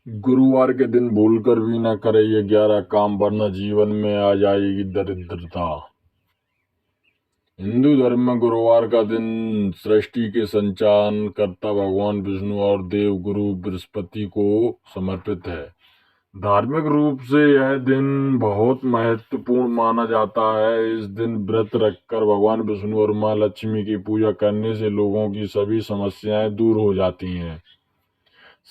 गुरुवार के दिन भूलकर भी न करे ये 11 काम, वरना जीवन में आ जाएगी दरिद्रता। हिंदू धर्म में गुरुवार का दिन सृष्टि के संचालन करता भगवान विष्णु और देव गुरु बृहस्पति को समर्पित है। धार्मिक रूप से यह दिन बहुत महत्वपूर्ण माना जाता है। इस दिन व्रत रखकर भगवान विष्णु और मां लक्ष्मी की पूजा करने से लोगों की सभी समस्याएं दूर हो जाती हैं।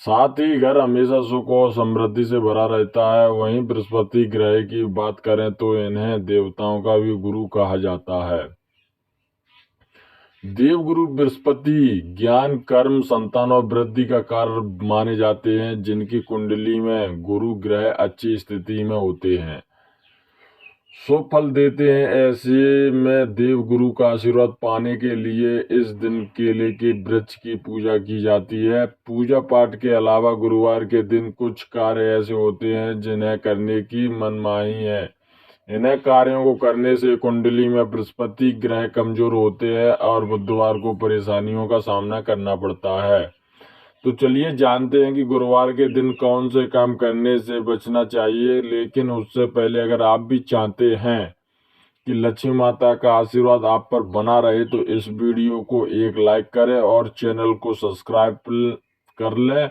साथ ही घर हमेशा सुख और समृद्धि से भरा रहता है। वहीं बृहस्पति ग्रह की बात करें तो इन्हें देवताओं का भी गुरु कहा जाता है। देवगुरु बृहस्पति ज्ञान, कर्म, संतान और वृद्धि का कारक माने जाते हैं। जिनकी कुंडली में गुरु ग्रह अच्छी स्थिति में होते हैं, शुभ फल देते हैं। ऐसे में देव गुरु का आशीर्वाद पाने के लिए इस दिन केले के वृक्ष की पूजा की जाती है। पूजा पाठ के अलावा गुरुवार के दिन कुछ कार्य ऐसे होते हैं जिन्हें करने की मनमानी है। इन्हें कार्यों को करने से कुंडली में बृहस्पति ग्रह कमजोर होते हैं और बुधवार को परेशानियों का सामना करना पड़ता है। तो चलिए जानते हैं कि गुरुवार के दिन कौन से काम करने से बचना चाहिए। लेकिन उससे पहले अगर आप भी चाहते हैं कि लक्ष्मी माता का आशीर्वाद आप पर बना रहे तो इस वीडियो को एक लाइक करें और चैनल को सब्सक्राइब कर लें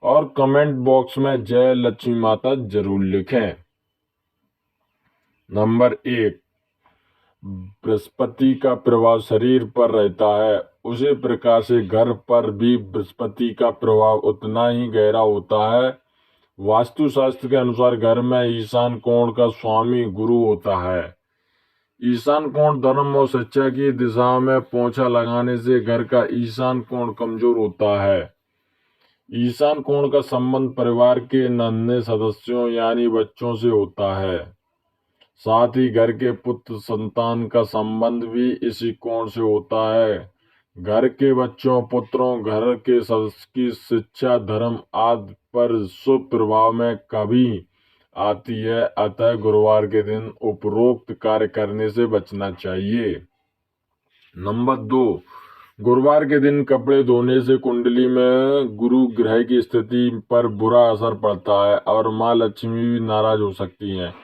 और कमेंट बॉक्स में जय लक्ष्मी माता जरूर लिखें। नंबर 1, बृहस्पति का प्रभाव शरीर पर रहता है, उसी प्रकार से घर पर भी बृहस्पति का प्रभाव उतना ही गहरा होता है। वास्तुशास्त्र के अनुसार घर में ईशान कोण का स्वामी गुरु होता है। ईशान कोण धर्म और शिक्षा की दिशा में पोंछा लगाने से घर का ईशान कोण कमजोर होता है। ईशान कोण का संबंध परिवार के नन्हे सदस्यों यानी बच्चों से होता है। साथ ही घर के पुत्र संतान का संबंध भी इसी कोण से होता है। घर के बच्चों, पुत्रों, घर के सदस्य की शिक्षा, धर्म आदि पर शुभ प्रभाव में कभी आती है। अतः गुरुवार के दिन उपरोक्त कार्य करने से बचना चाहिए। नंबर 2, गुरुवार के दिन कपड़े धोने से कुंडली में गुरु ग्रह की स्थिति पर बुरा असर पड़ता है और मां लक्ष्मी भी नाराज हो सकती हैं।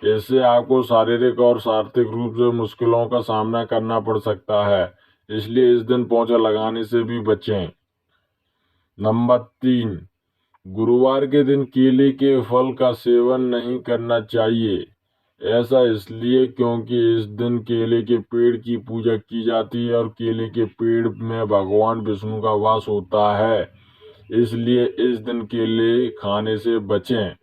इससे आपको शारीरिक और आर्थिक रूप से मुश्किलों का सामना करना पड़ सकता है, इसलिए इस दिन पोंछा लगाने से भी बचें। नंबर 3, गुरुवार के दिन केले के फल का सेवन नहीं करना चाहिए। ऐसा इसलिए क्योंकि इस दिन केले के पेड़ की पूजा की जाती है और केले के पेड़ में भगवान विष्णु का वास होता है, इसलिए इस दिन केले खाने से बचें।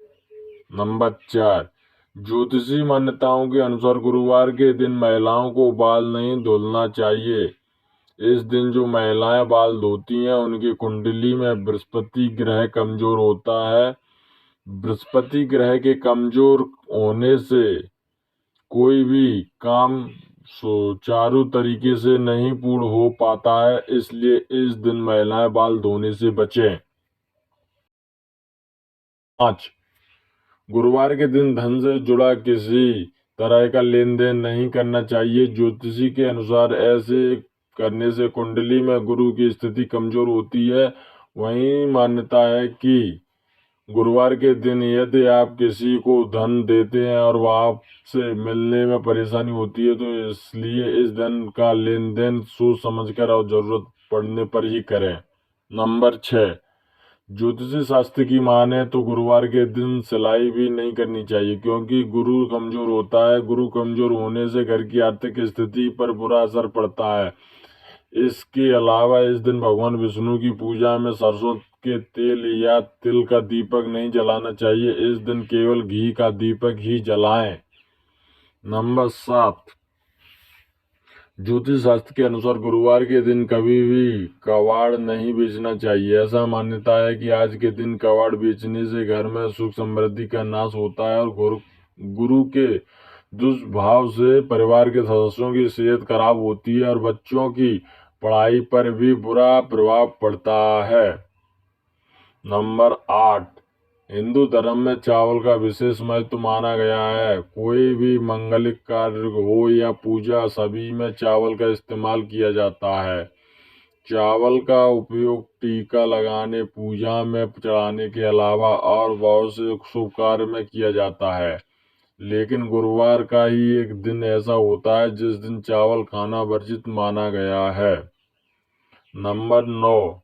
नंबर 4, ज्योतिषी मान्यताओं के अनुसार गुरुवार के दिन महिलाओं को बाल नहीं धुलना चाहिए। इस दिन जो महिलाएं बाल धोती हैं उनकी कुंडली में बृहस्पति ग्रह कमजोर होता है। बृहस्पति ग्रह के कमजोर होने से कोई भी काम सुचारू तरीके से नहीं पूर्ण हो पाता है, इसलिए इस दिन महिलाएं बाल धोने से बचें। 5, गुरुवार के दिन धन से जुड़ा किसी तरह का लेन देन नहीं करना चाहिए। ज्योतिषी के अनुसार ऐसे करने से कुंडली में गुरु की स्थिति कमजोर होती है। वहीं मान्यता है कि गुरुवार के दिन यदि आप किसी को धन देते हैं और वह आपसे मिलने में परेशानी होती है तो इसलिए इस धन का लेन देन सोच समझकर और जरूरत पड़ने पर ही करें। नंबर 6, ज्योतिषी शास्त्र की माने तो गुरुवार के दिन सिलाई भी नहीं करनी चाहिए क्योंकि गुरु कमजोर होता है। गुरु कमजोर होने से घर की आर्थिक स्थिति पर बुरा असर पड़ता है। इसके अलावा इस दिन भगवान विष्णु की पूजा में सरसों के तेल या तिल का दीपक नहीं जलाना चाहिए। इस दिन केवल घी का दीपक ही जलाएं। नंबर 7, ज्योतिष शास्त्र के अनुसार गुरुवार के दिन कभी भी कबाड़ नहीं बेचना चाहिए। ऐसा मान्यता है कि आज के दिन कबाड़ बेचने से घर में सुख समृद्धि का नाश होता है और गुरु के दुष्प्रभाव से परिवार के सदस्यों की सेहत खराब होती है और बच्चों की पढ़ाई पर भी बुरा प्रभाव पड़ता है। नंबर 8, हिंदू धर्म में चावल का विशेष महत्व माना गया है। कोई भी मंगलिक कार्य हो या पूजा, सभी में चावल का इस्तेमाल किया जाता है। चावल का उपयोग टीका लगाने, पूजा में चढ़ाने के अलावा और बहुत से शुभ कार्य में किया जाता है। लेकिन गुरुवार का ही एक दिन ऐसा होता है जिस दिन चावल खाना वर्जित माना गया है। नंबर 9,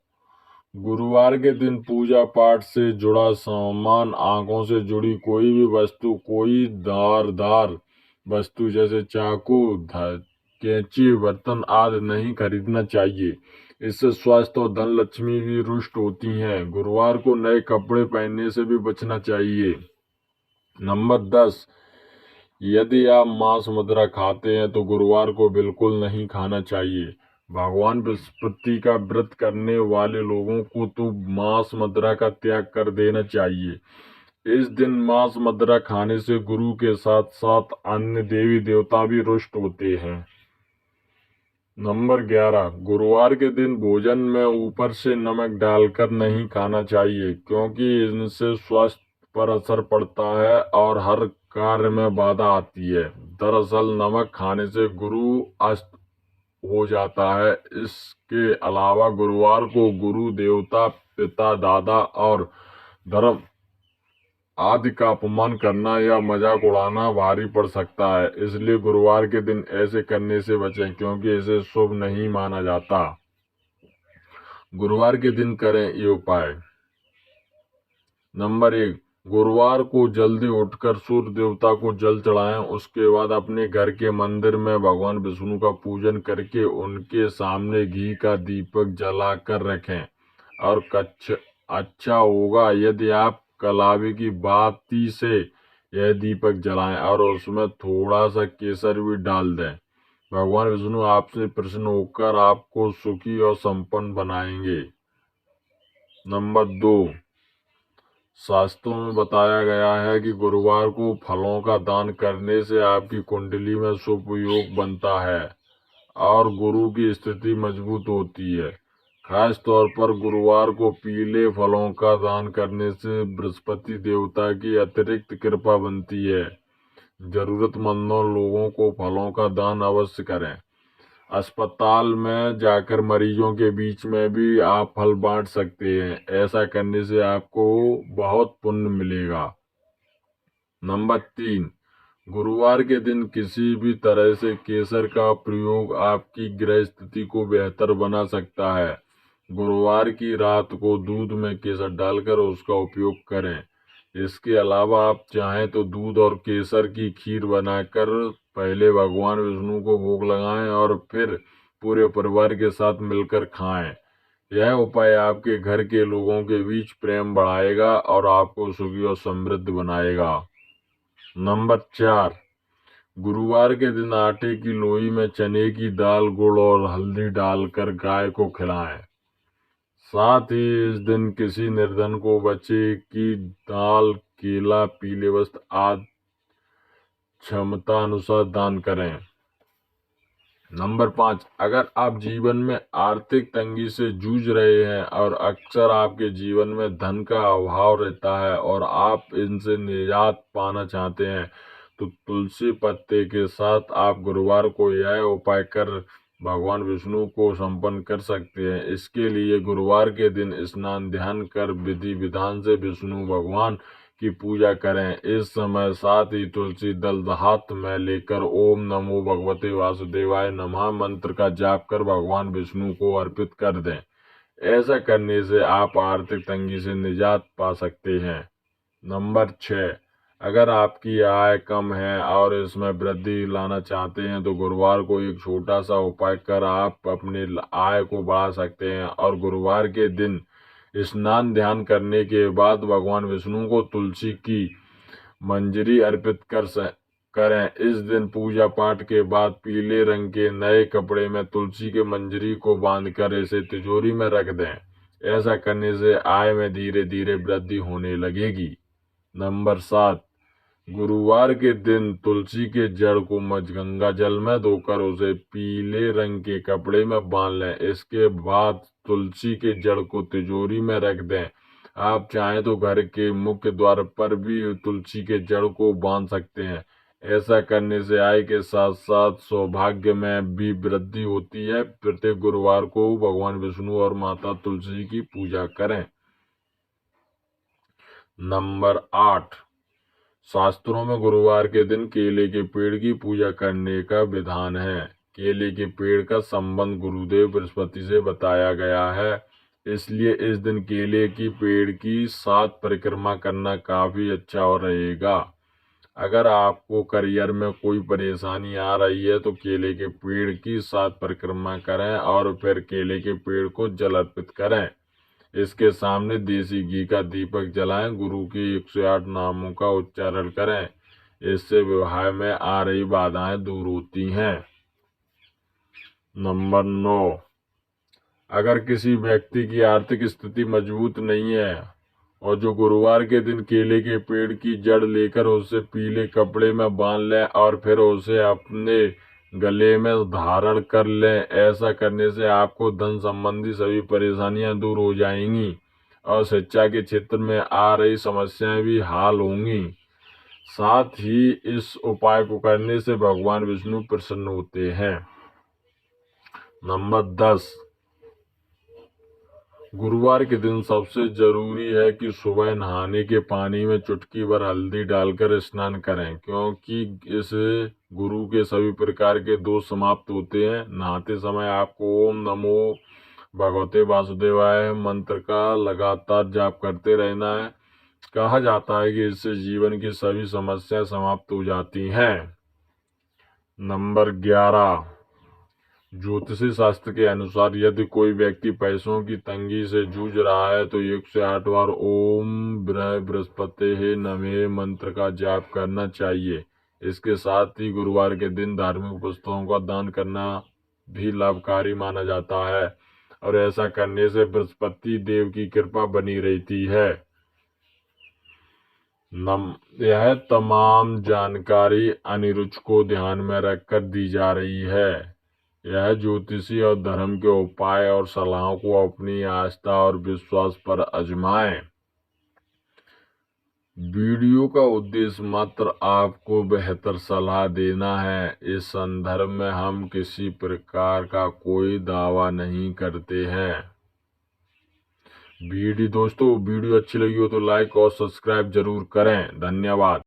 गुरुवार के दिन पूजा पाठ से जुड़ा सामान, आंखों से जुड़ी कोई भी वस्तु, कोई धारदार वस्तु जैसे चाकू, कैंची, बर्तन आदि नहीं खरीदना चाहिए। इससे स्वास्थ्य और धन लक्ष्मी भी रुष्ट होती हैं। गुरुवार को नए कपड़े पहनने से भी बचना चाहिए। नंबर 10, यदि आप मांस मदिरा खाते हैं तो गुरुवार को बिल्कुल नहीं खाना चाहिए। भगवान बृहस्पति का व्रत करने वाले लोगों को तो मांस मदिरा का त्याग कर देना चाहिए। इस दिन मांस मदिरा खाने से गुरु के साथ साथ अन्य देवी देवता भी रुष्ट होते हैं। नंबर 11, गुरुवार के दिन भोजन में ऊपर से नमक डालकर नहीं खाना चाहिए, क्योंकि इनसे स्वास्थ्य पर असर पड़ता है और हर कार्य में बाधा आती है। दरअसल नमक खाने से गुरु अस्त हो जाता है। इसके अलावा गुरुवार को गुरु देवता, पिता, दादा और धर्म आदि का अपमान करना या मजाक उड़ाना भारी पड़ सकता है। इसलिए गुरुवार के दिन ऐसे करने से बचें, क्योंकि इसे शुभ नहीं माना जाता। गुरुवार के दिन करें ये उपाय। नंबर 1, गुरुवार को जल्दी उठकर सूर्य देवता को जल चढ़ाएं। उसके बाद अपने घर के मंदिर में भगवान विष्णु का पूजन करके उनके सामने घी का दीपक जलाकर रखें। और अच्छा होगा यदि आप कलावे की बाती से यह दीपक जलाएं और उसमें थोड़ा सा केसर भी डाल दें। भगवान विष्णु आपसे प्रसन्न होकर आपको सुखी और संपन्न बनाएंगे। नंबर 2, शास्त्रों में बताया गया है कि गुरुवार को फलों का दान करने से आपकी कुंडली में शुभ योग बनता है और गुरु की स्थिति मजबूत होती है। खास तौर पर गुरुवार को पीले फलों का दान करने से बृहस्पति देवता की अतिरिक्त कृपा बनती है। जरूरतमंदों लोगों को फलों का दान अवश्य करें। अस्पताल में जाकर मरीजों के बीच में भी आप फल बांट सकते हैं। ऐसा करने से आपको बहुत पुण्य मिलेगा। नंबर 3, गुरुवार के दिन किसी भी तरह से केसर का प्रयोग आपकी ग्रह स्थिति को बेहतर बना सकता है। गुरुवार की रात को दूध में केसर डालकर उसका उपयोग करें। इसके अलावा आप चाहें तो दूध और केसर की खीर बनाकर पहले भगवान विष्णु को भोग लगाएं और फिर पूरे परिवार के साथ मिलकर खाएं। यह उपाय आपके घर के लोगों के बीच प्रेम बढ़ाएगा और आपको सुखी और समृद्ध बनाएगा। नंबर 4, गुरुवार के दिन आटे की लोई में चने की दाल, गुड़ और हल्दी डालकर गाय को खिलाएं। साथ ही इस दिन किसी निर्धन को बच्चे की दाल, केला, पीले वस्त्र आदि क्षमता अनुसार दान करें। नंबर 5, अगर आप जीवन में आर्थिक तंगी से जूझ रहे हैं और अक्सर आपके जीवन में धन का अभाव रहता है और आप इनसे निजात पाना चाहते हैं, तो तुलसी पत्ते के साथ आप गुरुवार को यह उपाय कर भगवान विष्णु को संपन्न कर सकते हैं। इसके लिए गुरुवार के दिन स्नान ध्यान कर विधि विधान से विष्णु भगवान की पूजा करें। इस समय साथ ही तुलसी दल हाथ में लेकर ओम नमो भगवते वासुदेवाय नमः मंत्र का जाप कर भगवान विष्णु को अर्पित कर दें। ऐसा करने से आप आर्थिक तंगी से निजात पा सकते हैं। नंबर 6, अगर आपकी आय कम है और इसमें वृद्धि लाना चाहते हैं तो गुरुवार को एक छोटा सा उपाय कर आप अपनी आय को बढ़ा सकते हैं। और गुरुवार के दिन स्नान ध्यान करने के बाद भगवान विष्णु को तुलसी की मंजरी अर्पित करें। इस दिन पूजा पाठ के बाद पीले रंग के नए कपड़े में तुलसी के मंजरी को बांधकर इसे तिजोरी में रख दें। ऐसा करने से आय में धीरे धीरे वृद्धि होने लगेगी। नंबर 7, गुरुवार के दिन तुलसी के जड़ को गंगा जल में धोकर उसे पीले रंग के कपड़े में बांध लें। इसके बाद तुलसी के जड़ को तिजोरी में रख दें। आप चाहें तो घर के मुख्य द्वार पर भी तुलसी के जड़ को बांध सकते हैं। ऐसा करने से आय के साथ साथ सौभाग्य में भी वृद्धि होती है। प्रत्येक गुरुवार को भगवान विष्णु और माता तुलसी की पूजा करें। नंबर 8, शास्त्रों में गुरुवार के दिन केले के पेड़ की पूजा करने का विधान है। केले के पेड़ का संबंध गुरुदेव बृहस्पति से बताया गया है, इसलिए इस दिन केले की पेड़ की 7 परिक्रमा करना काफी अच्छा रहेगा। अगर आपको करियर में कोई परेशानी आ रही है तो केले के पेड़ की 7 परिक्रमा करें और फिर केले के पेड़ को जल अर्पित करें। इसके सामने देसी घी का दीपक जलाएं, गुरु के 108 नामों का उच्चारण करें। इससे विवाह में आ रही बाधाएं दूर होती हैं। नंबर 9, अगर किसी व्यक्ति की आर्थिक स्थिति मजबूत नहीं है और जो गुरुवार के दिन केले के पेड़ की जड़ लेकर उसे पीले कपड़े में बांध लें और फिर उसे अपने गले में धारण कर लें। ऐसा करने से आपको धन संबंधी सभी परेशानियां दूर हो जाएंगी और शिक्षा के क्षेत्र में आ रही समस्याएं भी हल होंगी। साथ ही इस उपाय को करने से भगवान विष्णु प्रसन्न होते हैं। नंबर 10, गुरुवार के दिन सबसे जरूरी है कि सुबह नहाने के पानी में चुटकी भर हल्दी डालकर स्नान करें, क्योंकि इससे गुरु के सभी प्रकार के दोष समाप्त होते हैं। नहाते समय आपको ओम नमो भगवते वासुदेवाय मंत्र का लगातार जाप करते रहना है। कहा जाता है कि इससे जीवन की सभी समस्याएं समाप्त हो जाती हैं। नंबर 11, ज्योतिषी शास्त्र के अनुसार यदि कोई व्यक्ति पैसों की तंगी से जूझ रहा है तो 108 बार ओम बृहस्पति नमः मंत्र का जाप करना चाहिए। इसके साथ ही गुरुवार के दिन धार्मिक पुस्तकों का दान करना भी लाभकारी माना जाता है और ऐसा करने से बृहस्पति देव की कृपा बनी रहती है। यह तमाम जानकारी अनिरुद्ध को ध्यान में रखकर दी जा रही है। यह ज्योतिषी और धर्म के उपाय और सलाहों को अपनी आस्था और विश्वास पर आजमाएं। वीडियो का उद्देश्य मात्र आपको बेहतर सलाह देना है। इस संदर्भ में हम किसी प्रकार का कोई दावा नहीं करते हैं। दोस्तों वीडियो अच्छी लगी हो तो लाइक और सब्सक्राइब जरूर करें। धन्यवाद।